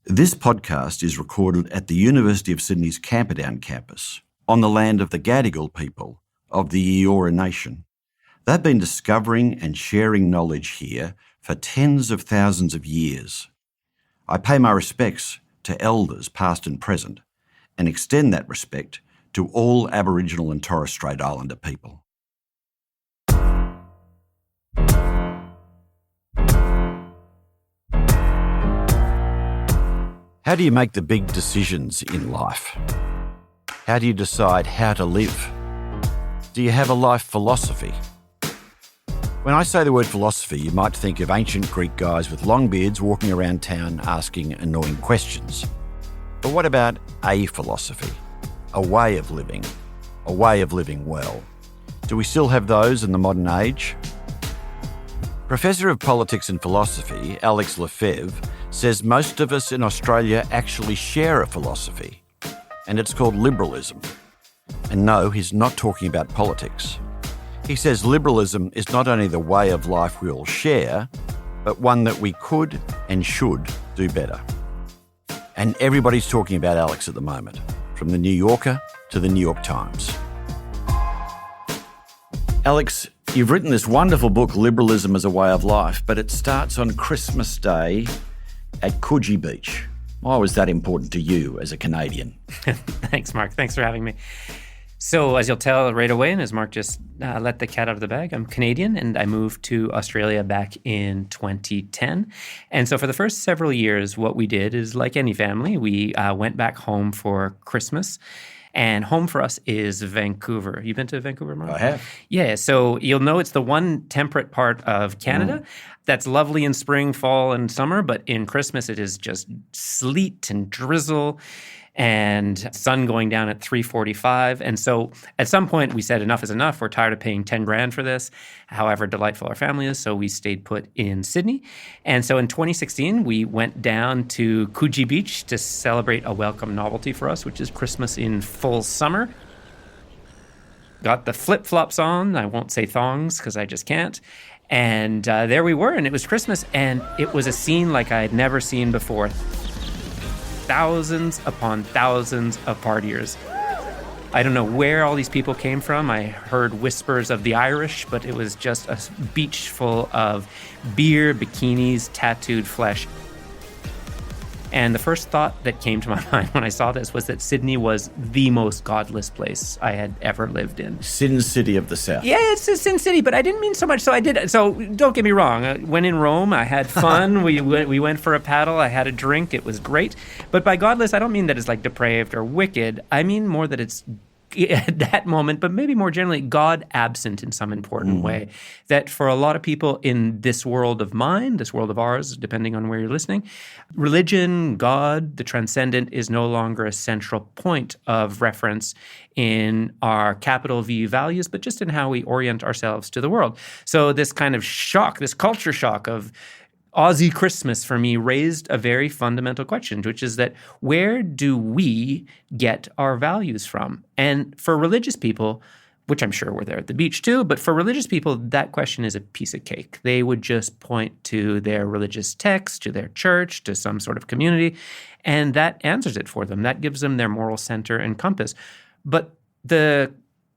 This podcast is recorded at the University of Sydney's Camperdown campus, on the land of the Gadigal people of the Eora Nation. They've been discovering and sharing knowledge here for tens of thousands of years. I pay my respects to elders past and present, and extend that respect to all Aboriginal and Torres Strait Islander people. How do you make the big decisions in life? How do you decide how to live? Do you have a life philosophy? When I say the word philosophy, you might think of ancient Greek guys with long beards walking around town asking annoying questions. But what about a philosophy? A way of living well? Do we still have those in the modern age? Professor of Politics and Philosophy, Alex Lefebvre, says most of us in Australia actually share a philosophy, and it's called liberalism. And no, he's not talking about politics. He says liberalism is not only the way of life we all share, but one that we could and should do better. And everybody's talking about Alex at the moment, from the New Yorker to the New York Times. Alex, you've written this wonderful book, Liberalism as a Way of Life, but it starts on Christmas Day at Coogee Beach. Why was that important to you as a Canadian? Thanks, Mark. Thanks for having me. So as you'll tell right away, and as Mark just let the cat out of the bag, I'm Canadian, and I moved to Australia back in 2010. And so for the first several years, what we did is, like any family, we went back home for Christmas. And home for us is Vancouver. You been to Vancouver, Mark? I have. Yeah, so you'll know it's the one temperate part of Canada that's lovely in spring, fall, and summer, but in Christmas it is just sleet and drizzle and sun going down at 3:45. And so at some point we said enough is enough. We're tired of paying 10 grand for this, however delightful our family is. So we stayed put in Sydney. And so in 2016, we went down to Coogee Beach to celebrate a welcome novelty for us, which is Christmas in full summer. Got the flip-flops on. I won't say thongs because I just can't. And there we were, and it was Christmas, and it was a scene like I had never seen before. Thousands upon thousands of partiers. I don't know where all these people came from. I heard whispers of the Irish, but it was just a beach full of beer, bikinis, tattooed flesh. And the first thought that came to my mind when I saw this was that Sydney was the most godless place I had ever lived in. Sin City of the South. Yeah, it's a Sin City, but I didn't mean so much. So don't get me wrong. When in Rome, I had fun. we went for a paddle. I had a drink. It was great. But by godless, I don't mean that it's like depraved or wicked. I mean more that it's at that moment, but maybe more generally, God absent in some important way. That for a lot of people in this world of mine, this world of ours, depending on where you're listening, religion, God, the transcendent is no longer a central point of reference in our capital V values, but just in how we orient ourselves to the world. So this kind of shock, this culture shock of Aussie Christmas for me raised a very fundamental question, which is that where do we get our values from? And for religious people, which I'm sure were there at the beach too, but for religious people, that question is a piece of cake. They would just point to their religious text, to their church, to some sort of community, and that answers it for them. That gives them their moral center and compass. But the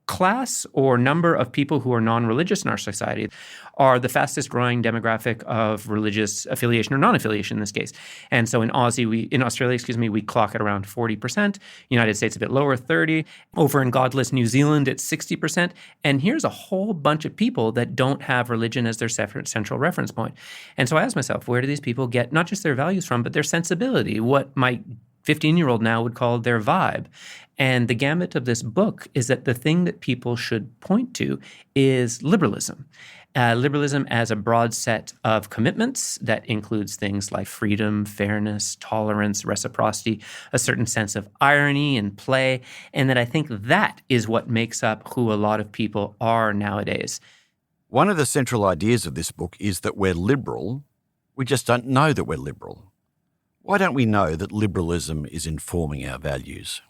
class or number of people who are non-religious in our society are the fastest growing demographic of religious affiliation or non-affiliation in this case. And so in Australia, we clock at around 40%. United States a bit lower, 30%. Over in godless New Zealand, it's 60%. And here's a whole bunch of people that don't have religion as their central reference point. And so I asked myself, where do these people get not just their values from, but their sensibility, what my 15-year-old now would call their vibe. And the gamut of this book is that the thing that people should point to is liberalism. Liberalism as a broad set of commitments that includes things like freedom, fairness, tolerance, reciprocity, a certain sense of irony and play, and that I think that is what makes up who a lot of people are nowadays. One of the central ideas of this book is that we're liberal. We just don't know that we're liberal. Why don't we know that liberalism is informing our values?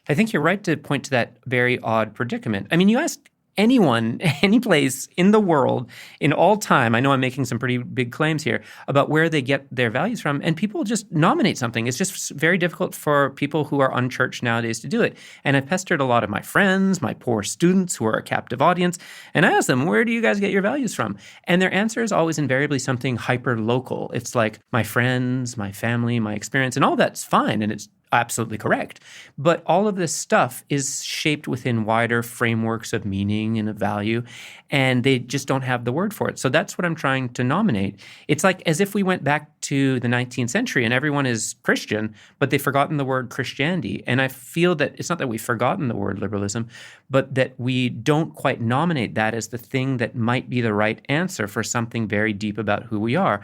I think you're right to point to that very odd predicament. I mean, you ask anyone, any place in the world, in all time, I know I'm making some pretty big claims here about where they get their values from, and people just nominate something. It's just very difficult for people who are unchurched nowadays to do it. And I've pestered a lot of my friends, my poor students who are a captive audience, and I ask them, where do you guys get your values from? And their answer is always invariably something hyper-local. It's like my friends, my family, my experience, and all that's fine, and it's absolutely correct. But all of this stuff is shaped within wider frameworks of meaning and of value, and they just don't have the word for it. So that's what I'm trying to nominate. It's like as if we went back to the 19th century and everyone is Christian, but they've forgotten the word Christianity. And I feel that it's not that we've forgotten the word liberalism, but that we don't quite nominate that as the thing that might be the right answer for something very deep about who we are.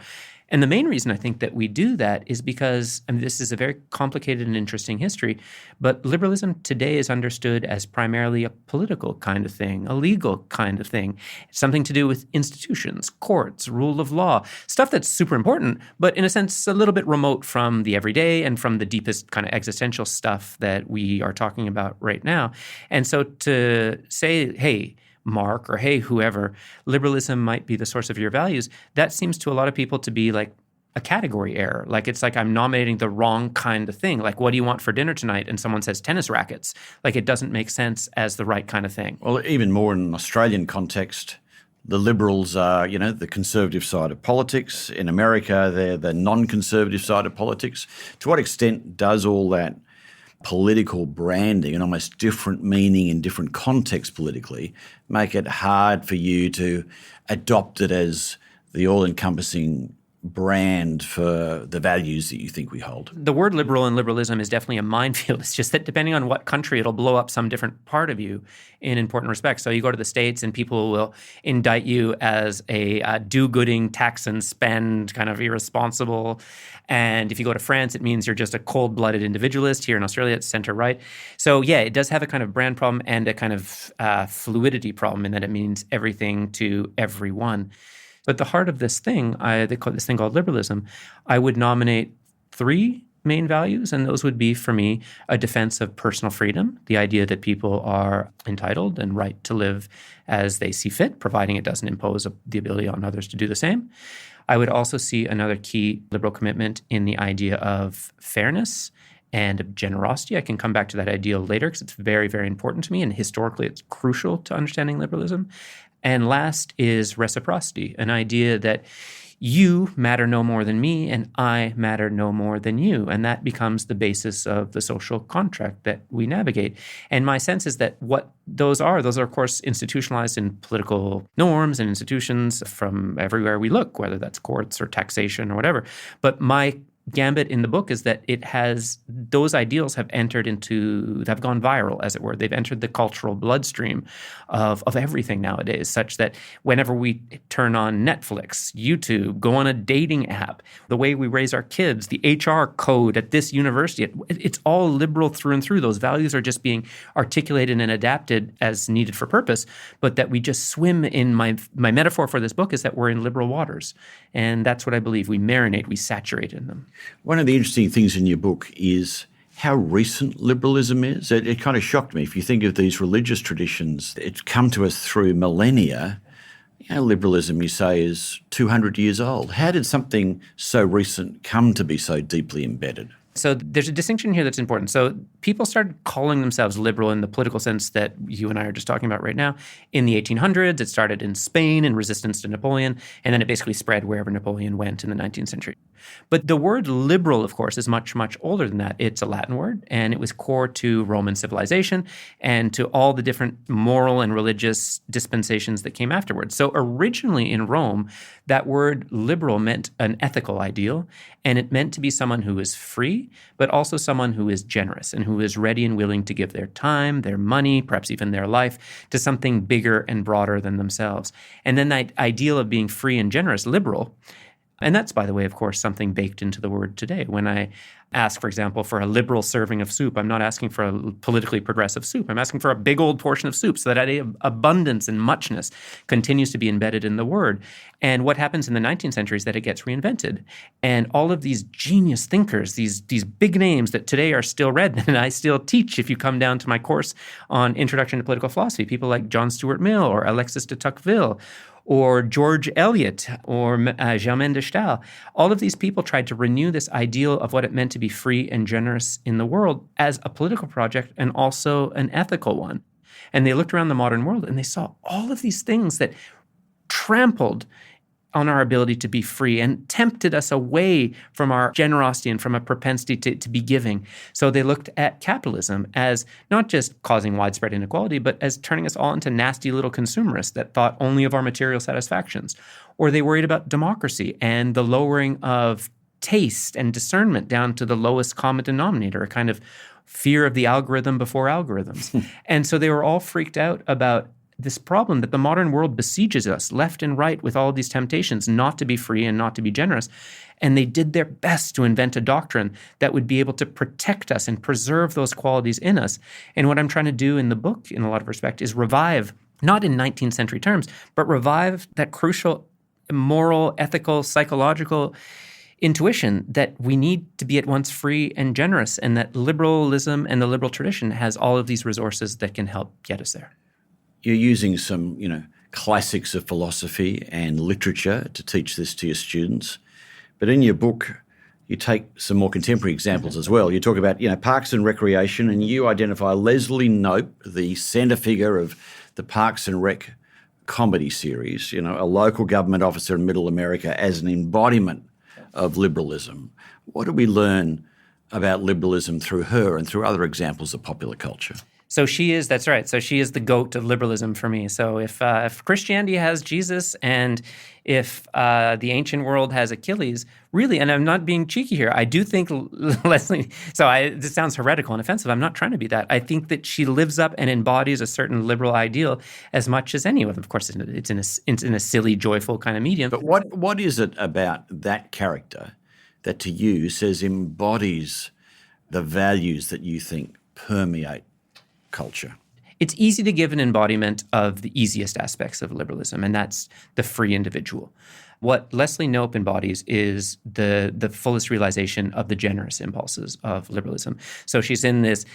And the main reason I think that we do that is because, this is a very complicated and interesting history, but liberalism today is understood as primarily a political kind of thing, a legal kind of thing, something to do with institutions, courts, rule of law, stuff that's super important, but in a sense a little bit remote from the everyday and from the deepest kind of existential stuff that we are talking about right now. And so to say, hey, Mark, or hey, whoever, liberalism might be the source of your values, that seems to a lot of people to be like a category error. Like it's like I'm nominating the wrong kind of thing. Like, what do you want for dinner tonight? And someone says tennis rackets. Like it doesn't make sense as the right kind of thing. Well, even more in an Australian context, the Liberals are, the conservative side of politics. In America, they're the non-conservative side of politics. To what extent does all that political branding and almost different meaning in different contexts politically make it hard for you to adopt it as the all-encompassing brand for the values that you think we hold? The word liberal and liberalism is definitely a minefield. It's just that depending on what country, it'll blow up some different part of you in important respects. So you go to the States and people will indict you as a do-gooding, tax and spend, kind of irresponsible. And if you go to France, it means you're just a cold-blooded individualist. Here in Australia, it's center-right. So yeah, it does have a kind of brand problem and a kind of fluidity problem in that it means everything to everyone. But the heart of this thing, they call this thing called liberalism, I would nominate 3 main values, and those would be, for me, a defense of personal freedom, the idea that people are entitled and right to live as they see fit, providing it doesn't impose the ability on others to do the same. I would also see another key liberal commitment in the idea of fairness and of generosity. I can come back to that ideal later because it's very, very important to me, and historically it's crucial to understanding liberalism. And last is reciprocity, an idea that you matter no more than me and I matter no more than you. And that becomes the basis of the social contract that we navigate. And my sense is that what those are of course institutionalized in political norms and institutions from everywhere we look, whether that's courts or taxation or whatever. But my gambit in the book is that those ideals have gone viral, as it were. They've entered the cultural bloodstream of everything nowadays, such that whenever we turn on Netflix, YouTube, go on a dating app, the way we raise our kids, the HR code at this university, it's all liberal through and through. Those values are just being articulated and adapted as needed for purpose, but that we just swim in my metaphor for this book is that we're in liberal waters. And that's what I believe. We marinate, we saturate in them. One of the interesting things in your book is how recent liberalism is. It kind of shocked me. If you think of these religious traditions, it's come to us through millennia. Liberalism, you say, is 200 years old. How did something so recent come to be so deeply embedded? So there's a distinction here that's important. So people started calling themselves liberal in the political sense that you and I are just talking about right now. In the 1800s, it started in Spain in resistance to Napoleon, and then it basically spread wherever Napoleon went in the 19th century. But the word liberal, of course, is much, much older than that. It's a Latin word, and it was core to Roman civilization and to all the different moral and religious dispensations that came afterwards. So originally in Rome, that word liberal meant an ethical ideal, and it meant to be someone who is free, but also someone who is generous and who is ready and willing to give their time, their money, perhaps even their life, to something bigger and broader than themselves. And then that ideal of being free and generous, liberal, And that's, by the way, of course, something baked into the word today. When I ask, for example, for a liberal serving of soup, I'm not asking for a politically progressive soup. I'm asking for a big old portion of soup, so that idea of abundance and muchness continues to be embedded in the word. And what happens in the 19th century is that it gets reinvented. And all of these genius thinkers, these big names that today are still read, and I still teach if you come down to my course on Introduction to Political Philosophy, people like John Stuart Mill or Alexis de Tocqueville, or George Eliot, or Germaine de Stael. All of these people tried to renew this ideal of what it meant to be free and generous in the world as a political project and also an ethical one. And they looked around the modern world and they saw all of these things that trampled on our ability to be free and tempted us away from our generosity and from a propensity to be giving. So they looked at capitalism as not just causing widespread inequality, but as turning us all into nasty little consumerists that thought only of our material satisfactions. Or they worried about democracy and the lowering of taste and discernment down to the lowest common denominator, a kind of fear of the algorithm before algorithms. And so they were all freaked out about this problem that the modern world besieges us left and right with all of these temptations not to be free and not to be generous. And they did their best to invent a doctrine that would be able to protect us and preserve those qualities in us. And what I'm trying to do in the book, in a lot of respect, is revive, not in 19th century terms, but revive that crucial moral, ethical, psychological intuition that we need to be at once free and generous, and that liberalism and the liberal tradition has all of these resources that can help get us there. You're using some, classics of philosophy and literature to teach this to your students. But in your book, you take some more contemporary examples as well. You talk about, parks and recreation, and you identify Leslie Knope, the centre figure of the Parks and Rec comedy series, a local government officer in Middle America, as an embodiment of liberalism. What do we learn about liberalism through her and through other examples of popular culture? So that's right. So she is the goat of liberalism for me. So if Christianity has Jesus and if the ancient world has Achilles, really, and I'm not being cheeky here, I do think Leslie, this sounds heretical and offensive. I'm not trying to be that. I think that she lives up and embodies a certain liberal ideal as much as anyone. Of course, it's in a silly, joyful kind of medium. But what is it about that character that to you says embodies the values that you think permeate culture? It's easy to give an embodiment of the easiest aspects of liberalism, and that's the free individual. What Leslie Knope embodies is the fullest realization of the generous impulses of liberalism. So she's in this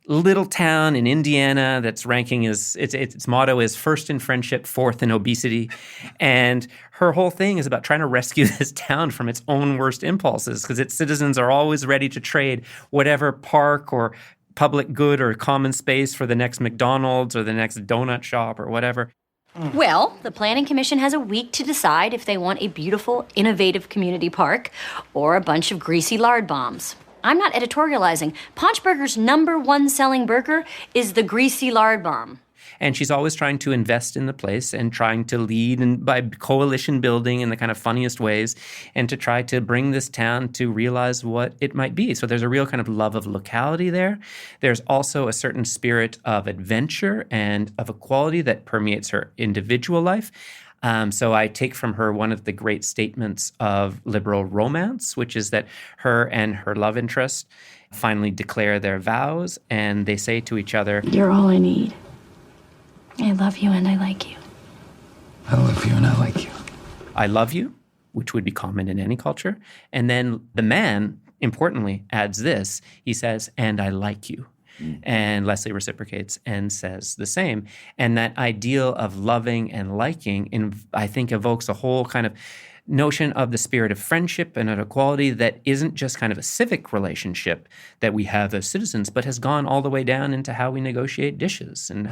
little town in Indiana that's ranking its motto is first in friendship, fourth in obesity. And her whole thing is about trying to rescue this town from its own worst impulses, because its citizens are always ready to trade whatever park or public good or common space for the next McDonald's or the next donut shop or whatever. Well, the Planning Commission has a week to decide if they want a beautiful, innovative community park or a bunch of greasy lard bombs. I'm not editorializing. Paunchburger's #1 selling burger is the greasy lard bomb. And she's always trying to invest in the place and trying to lead and by coalition building in the kind of funniest ways and to try to bring this town to realize what it might be. So there's a real kind of love of locality there. There's also a certain spirit of adventure and of equality that permeates her individual life. So I take from her one of the great statements of liberal romance, which is that her and her love interest finally declare their vows and they say to each other, "You're all I need. I love you and I like you." I love you and I like you. I love you, which would be common in any culture. And then the man, importantly, adds this. He says, "And I like you." And Leslie reciprocates and says the same. And that ideal of loving and liking, I think, evokes a whole kind of notion of the spirit of friendship and of equality that isn't just kind of a civic relationship that we have as citizens, but has gone all the way down into how we negotiate dishes and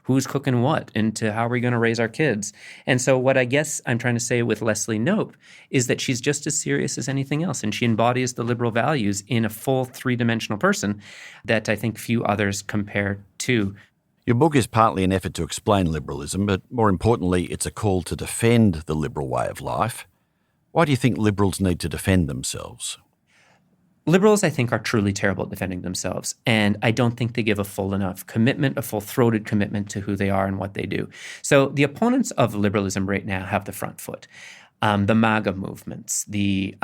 who's cooking what, into how we're going to raise our kids. And so what I guess I'm trying to say with Leslie Knope is that she's just as serious as anything else, and she embodies the liberal values in a full three-dimensional person that I think few others compare to. Your book is partly an effort to explain liberalism, but more importantly, it's a call to defend the liberal way of life. Why do you think liberals need to defend themselves? Liberals, I think, are truly terrible at defending themselves, and I don't think they give a full enough commitment, a full-throated commitment to who they are and what they do. So the opponents of liberalism right now have the front foot. the MAGA movements, the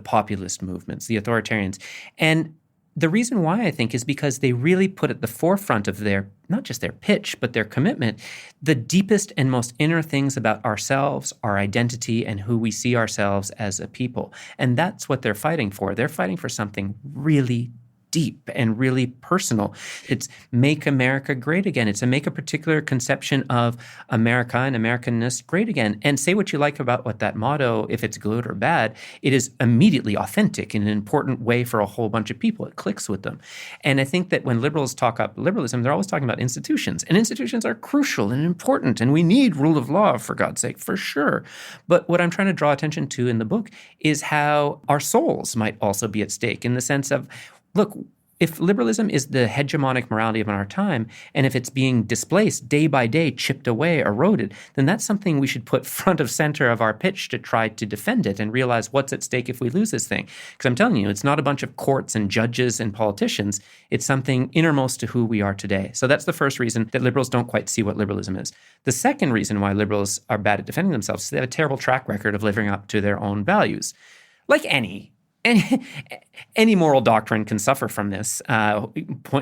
populist movements, the authoritarians. And the reason why, I think, is because they really put at the forefront of their, not just their pitch, but their commitment, the deepest and most inner things about ourselves, our identity, and who we see ourselves as a people. And that's what they're fighting for. They're fighting for something really deep and really personal. It's make America great again. It's to make a particular conception of America and Americanness great again. And say what you like about what that motto, if it's good or bad, it is immediately authentic in an important way for a whole bunch of people. It clicks with them. And I think that when liberals talk up liberalism, they're always talking about institutions. And institutions are crucial and important. And we need rule of law, for God's sake, for sure. But what I'm trying to draw attention to in the book is how our souls might also be at stake, in the sense of, look, if liberalism is the hegemonic morality of our time, and if it's being displaced day by day, chipped away, eroded, then that's something we should put front of center of our pitch to try to defend it and realize what's at stake if we lose this thing. Because I'm telling you, it's not a bunch of courts and judges and politicians. It's something innermost to who we are today. So that's the first reason that liberals don't quite see what liberalism is. The second reason why liberals are bad at defending themselves is they have a terrible track record of living up to their own values. Like any moral doctrine can suffer from this.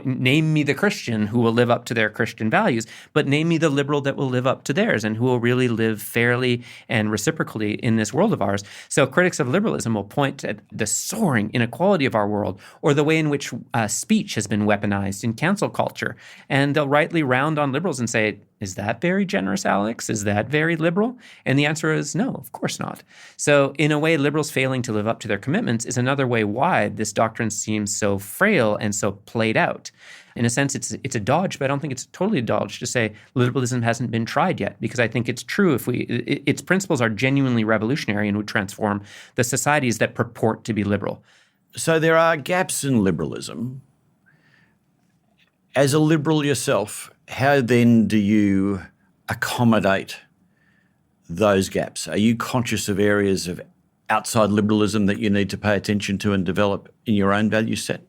Name me the Christian who will live up to their Christian values, but name me the liberal that will live up to theirs and who will really live fairly and reciprocally in this world of ours. So critics of liberalism will point at the soaring inequality of our world, or the way in which speech has been weaponized in cancel culture. And they'll rightly round on liberals and say, is that very generous, Alex? Is that very liberal? And the answer is no, of course not. So in a way, liberals failing to live up to their commitments is another way why this doctrine seems so frail and so played out. In a sense, it's a dodge, but I don't think it's totally a dodge to say liberalism hasn't been tried yet, because I think it's true if its principles are genuinely revolutionary and would transform the societies that purport to be liberal. So there are gaps in liberalism. As a liberal yourself, how then do you accommodate those gaps? Are you conscious of areas of outside liberalism that you need to pay attention to and develop in your own value set?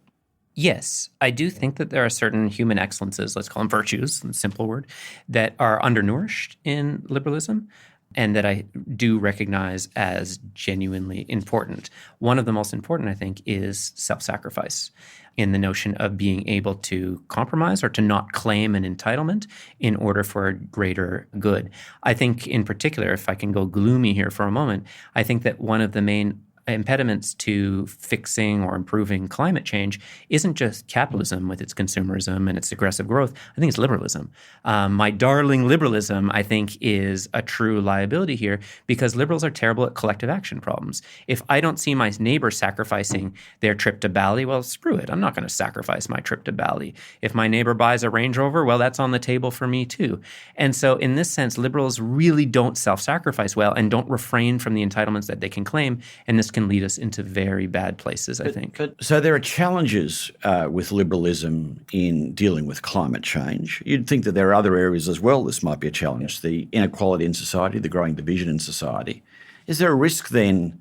Yes, I do think that there are certain human excellences, let's call them virtues, in a simple word, that are undernourished in liberalism and that I do recognize as genuinely important. One of the most important, I think, is self-sacrifice, in the notion of being able to compromise or to not claim an entitlement in order for a greater good. I think in particular, if I can go gloomy here for a moment, I think that one of the main impediments to fixing or improving climate change isn't just capitalism with its consumerism and its aggressive growth. I think it's liberalism. My darling liberalism, I think, is a true liability here, because liberals are terrible at collective action problems. If I don't see my neighbor sacrificing their trip to Bali, well, screw it. I'm not going to sacrifice my trip to Bali. If my neighbor buys a Range Rover, well, that's on the table for me too. And so in this sense, liberals really don't self-sacrifice well and don't refrain from the entitlements that they can claim. And this can lead us into very bad places, I think. So there are challenges with liberalism in dealing with climate change. You'd think that there are other areas as well this might be a challenge, the inequality in society, the growing division in society. Is there a risk then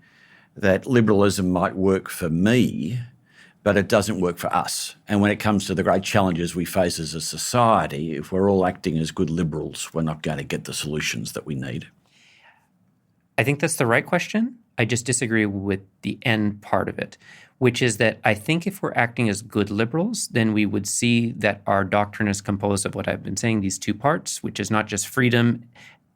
that liberalism might work for me, but it doesn't work for us? And when it comes to the great challenges we face as a society, if we're all acting as good liberals, we're not going to get the solutions that we need. I think that's the right question. I just disagree with the end part of it, which is that I think if we're acting as good liberals, then we would see that our doctrine is composed of what I've been saying, these two parts, which is not just freedom,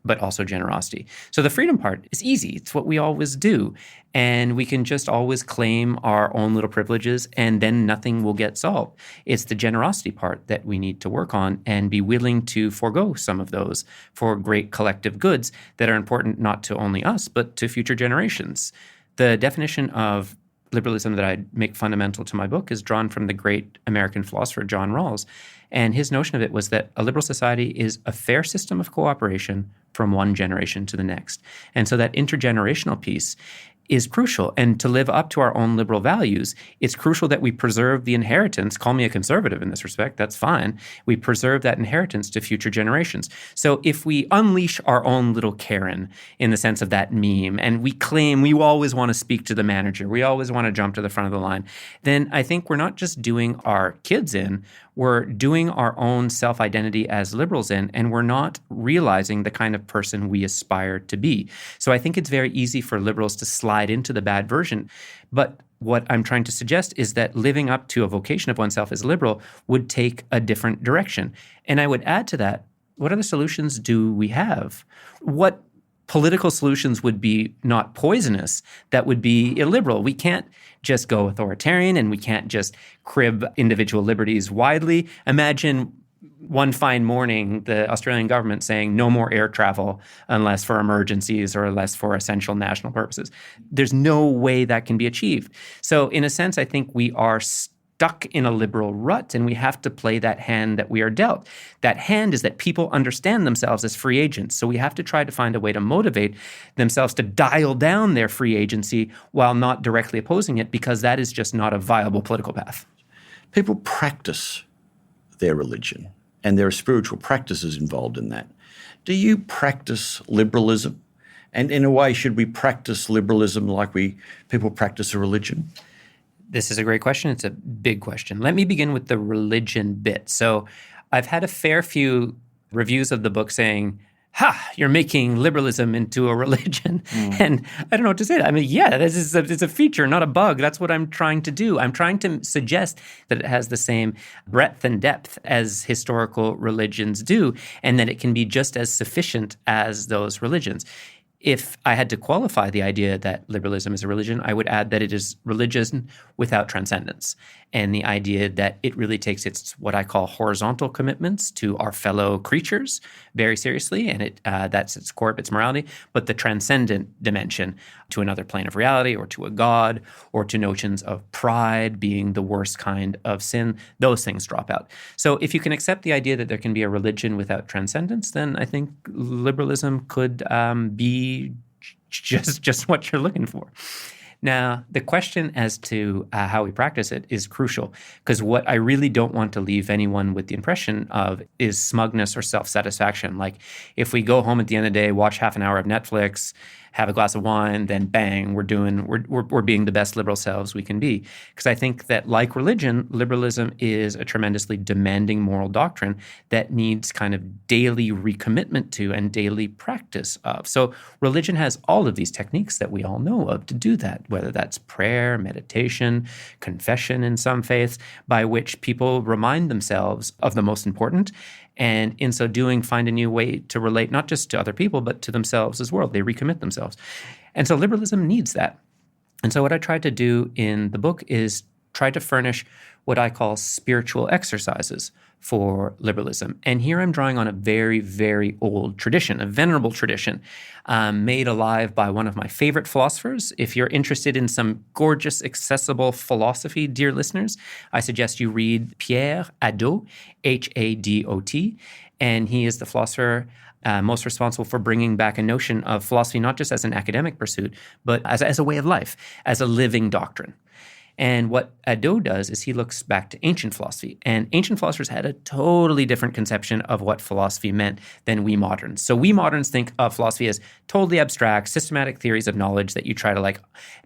but also generosity. So the freedom part is easy. It's what we always do. And we can just always claim our own little privileges and then nothing will get solved. It's the generosity part that we need to work on and be willing to forego some of those for great collective goods that are important not to only us, but to future generations. The definition of liberalism that I make fundamental to my book is drawn from the great American philosopher John Rawls. And his notion of it was that a liberal society is a fair system of cooperation from one generation to the next. And so that intergenerational piece is crucial. And to live up to our own liberal values, it's crucial that we preserve the inheritance. Call me a conservative in this respect, that's fine. We preserve that inheritance to future generations. So if we unleash our own little Karen in the sense of that meme, and we claim we always want to speak to the manager, we always want to jump to the front of the line, then I think we're not just doing our kids in, we're doing our own self-identity as liberals in, and we're not realizing the kind of person we aspire to be. So I think it's very easy for liberals to slide into the bad version. But what I'm trying to suggest is that living up to a vocation of oneself as a liberal would take a different direction. And I would add to that, what other solutions do we have? What political solutions would be not poisonous, that would be illiberal? We can't just go authoritarian, and we can't just crib individual liberties widely. Imagine one fine morning, the Australian government saying no more air travel unless for emergencies or unless for essential national purposes. There's no way that can be achieved. So in a sense, I think we are stuck in a liberal rut, and we have to play that hand that we are dealt. That hand is that people understand themselves as free agents. So we have to try to find a way to motivate themselves to dial down their free agency while not directly opposing it, because that is just not a viable political path. People practice their religion, and there are spiritual practices involved in that. Do you practice liberalism? And in a way, should we practice liberalism like people practice a religion? This is a great question. It's a big question. Let me begin with the religion bit. So I've had a fair few reviews of the book saying, you're making liberalism into a religion. And I don't know what to say. I mean, yeah, it's a feature, not a bug. That's what I'm trying to do. I'm trying to suggest that it has the same breadth and depth as historical religions do, and that it can be just as sufficient as those religions. If I had to qualify the idea that liberalism is a religion, I would add that it is religion without transcendence, and the idea that it really takes its what I call horizontal commitments to our fellow creatures very seriously, and that's its core of its morality, but the transcendent dimension to another plane of reality or to a god or to notions of pride being the worst kind of sin, those things drop out. So if you can accept the idea that there can be a religion without transcendence, then I think liberalism could be just what you're looking for. Now, the question as to how we practice it is crucial, because what I really don't want to leave anyone with the impression of is smugness or self-satisfaction. Like if we go home at the end of the day, watch half an hour of Netflix, have a glass of wine, then bang, we're being the best liberal selves we can be. Because I think that, like religion, liberalism is a tremendously demanding moral doctrine that needs kind of daily recommitment to and daily practice of. So religion has all of these techniques that we all know of to do that, whether that's prayer, meditation, confession in some faiths, by which people remind themselves of the most important, and in so doing, find a new way to relate not just to other people, but to themselves as well. They recommit themselves. And so liberalism needs that. And so what I tried to do in the book is try to furnish what I call spiritual exercises for liberalism. And here I'm drawing on a very, very old tradition, a venerable tradition made alive by one of my favorite philosophers. If you're interested in some gorgeous, accessible philosophy, dear listeners, I suggest you read Pierre Hadot, Hadot, and he is the philosopher most responsible for bringing back a notion of philosophy not just as an academic pursuit, but as a way of life, as a living doctrine. And what Hadot does is he looks back to ancient philosophy. And ancient philosophers had a totally different conception of what philosophy meant than we moderns. So we moderns think of philosophy as totally abstract, systematic theories of knowledge that you try to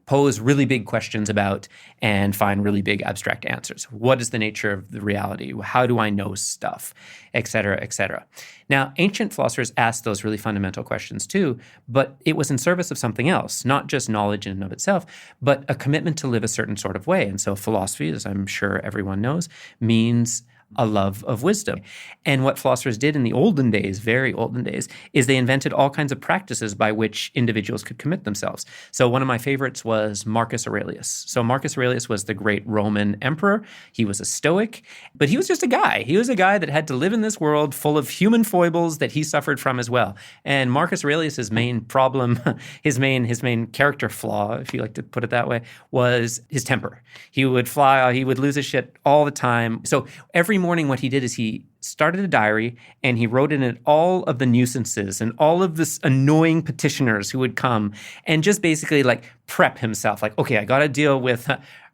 pose really big questions about and find really big abstract answers. What is the nature of the reality? How do I know stuff? Et cetera, et cetera. Now, ancient philosophers asked those really fundamental questions too, but it was in service of something else, not just knowledge in and of itself, but a commitment to live a certain sort of way. And so philosophy, as I'm sure everyone knows, means a love of wisdom. And what philosophers did in the olden days, very olden days, is they invented all kinds of practices by which individuals could commit themselves. So one of my favorites was Marcus Aurelius. So Marcus Aurelius was the great Roman emperor. He was a Stoic, but he was just a guy. He was a guy that had to live in this world full of human foibles that he suffered from as well. And Marcus Aurelius's main problem, his main character flaw, if you like to put it that way, was his temper. He would he would lose his shit all the time. So every morning what he did is he started a diary and he wrote in it all of the nuisances and all of this annoying petitioners who would come and just basically prep himself. Okay, I got to deal with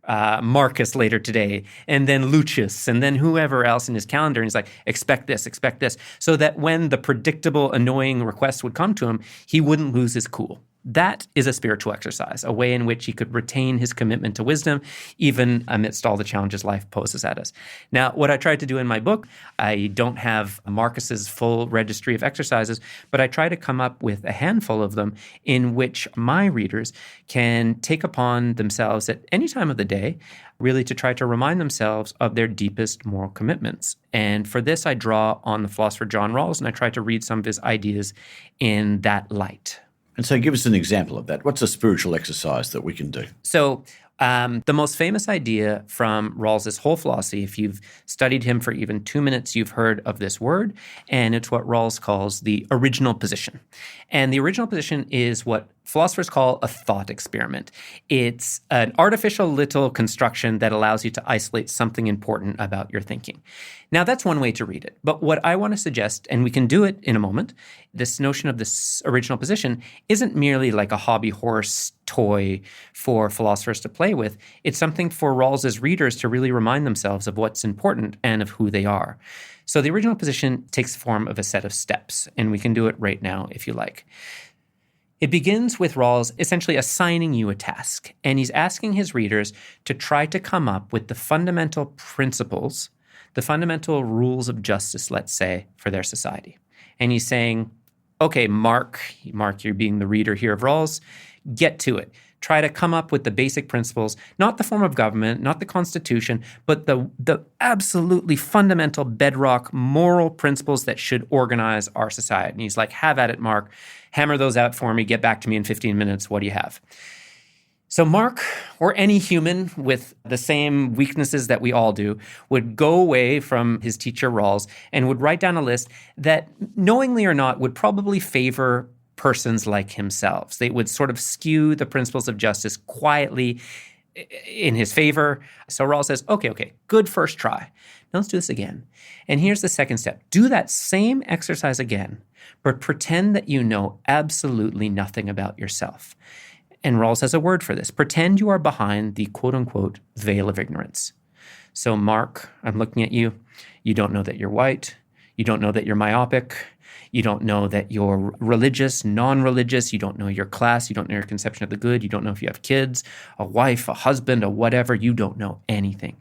Marcus later today, and then Lucius, and then whoever else in his calendar. And he's like, expect this, so that when the predictable, annoying requests would come to him, he wouldn't lose his cool. That is a spiritual exercise, a way in which he could retain his commitment to wisdom, even amidst all the challenges life poses at us. Now, what I tried to do in my book, I don't have Marcus's full registry of exercises, but I try to come up with a handful of them in which my readers can take upon themselves at any time of the day, really to try to remind themselves of their deepest moral commitments. And for this, I draw on the philosopher John Rawls, and I try to read some of his ideas in that light. And so give us an example of that. What's a spiritual exercise that we can do? So the most famous idea from Rawls's whole philosophy, if you've studied him for even 2 minutes, you've heard of this word, and it's what Rawls calls the original position. And the original position is what philosophers call a thought experiment. It's an artificial little construction that allows you to isolate something important about your thinking. Now, that's one way to read it. But what I want to suggest, and we can do it in a moment, this notion of this original position isn't merely like a hobby horse toy for philosophers to play with. It's something for Rawls's readers to really remind themselves of what's important and of who they are. So the original position takes the form of a set of steps, and we can do it right now if you like. It begins with Rawls essentially assigning you a task, and he's asking his readers to try to come up with the fundamental principles, the fundamental rules of justice, let's say, for their society. And he's saying, okay, Mark, you're being the reader here of Rawls, get to it. Try to come up with the basic principles, not the form of government, not the Constitution, but the absolutely fundamental bedrock moral principles that should organize our society. And he's like, have at it, Mark. Hammer those out for me. Get back to me in 15 minutes. What do you have? So Mark, or any human with the same weaknesses that we all do, would go away from his teacher Rawls and would write down a list that, knowingly or not, would probably favor persons like himself. They would sort of skew the principles of justice quietly in his favor. So Rawls says, okay, good first try. Now let's do this again. And here's the second step. Do that same exercise again, but pretend that you know absolutely nothing about yourself. And Rawls has a word for this. Pretend you are behind the quote-unquote veil of ignorance. So Mark, I'm looking at you. You don't know that you're white. You don't know that you're myopic. You don't know that you're religious, non-religious. You don't know your class. You don't know your conception of the good. You don't know if you have kids, a wife, a husband, a whatever. You don't know anything.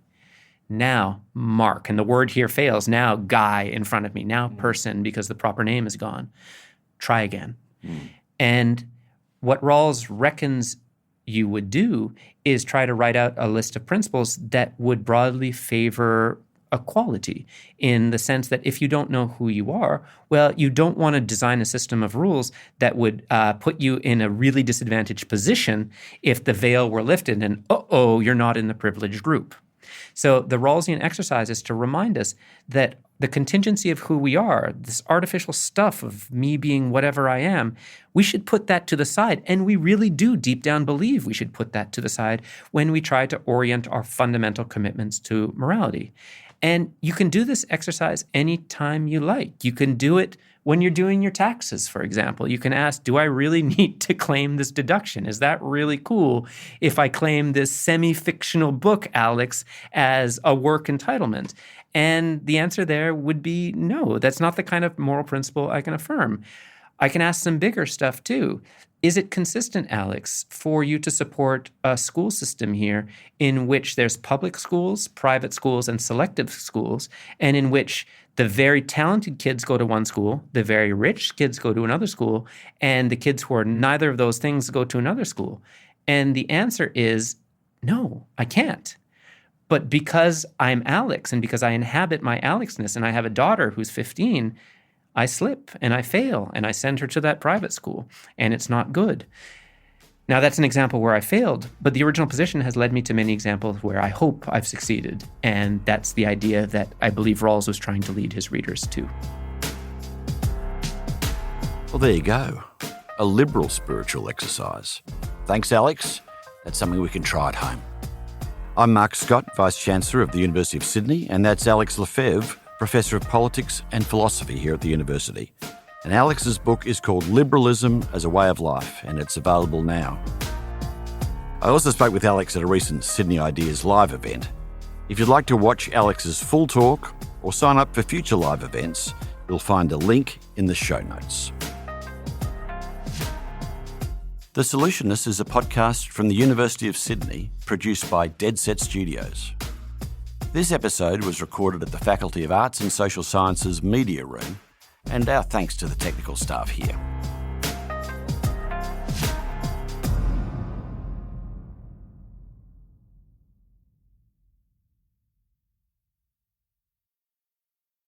Now, Mark, and the word here fails. Now, guy in front of me. Now, person, because the proper name is gone. Try again. And what Rawls reckons you would do is try to write out a list of principles that would broadly favor equality, in the sense that if you don't know who you are, well, you don't want to design a system of rules that would put you in a really disadvantaged position if the veil were lifted and, you're not in the privileged group. So the Rawlsian exercise is to remind us that the contingency of who we are, this artificial stuff of me being whatever I am, we should put that to the side. And we really do deep down believe we should put that to the side when we try to orient our fundamental commitments to morality. And you can do this exercise anytime you like. You can do it when you're doing your taxes, for example. You can ask, do I really need to claim this deduction? Is that really cool if I claim this semi-fictional book, Alex, as a work entitlement? And the answer there would be no. That's not the kind of moral principle I can affirm. I can ask some bigger stuff too. Is it consistent, Alex, for you to support a school system here in which there's public schools, private schools, and selective schools, and in which the very talented kids go to one school, the very rich kids go to another school, and the kids who are neither of those things go to another school? And the answer is no, I can't. But because I'm Alex, and because I inhabit my Alexness, and I have a daughter who's 15, I slip and I fail and I send her to that private school, and it's not good. Now, that's an example where I failed, but the original position has led me to many examples where I hope I've succeeded. And that's the idea that I believe Rawls was trying to lead his readers to. Well, there you go. A liberal spiritual exercise. Thanks, Alex. That's something we can try at home. I'm Mark Scott, Vice-Chancellor of the University of Sydney, and that's Alex Lefebvre, Professor of Politics and Philosophy here at the university. And Alex's book is called Liberalism as a Way of Life, and it's available now. I also spoke with Alex at a recent Sydney Ideas Live event. If you'd like to watch Alex's full talk or sign up for future live events, you'll find a link in the show notes. The Solutionist is a podcast from the University of Sydney, produced by Dead Set Studios. This episode was recorded at the Faculty of Arts and Social Sciences Media Room, and our thanks to the technical staff here.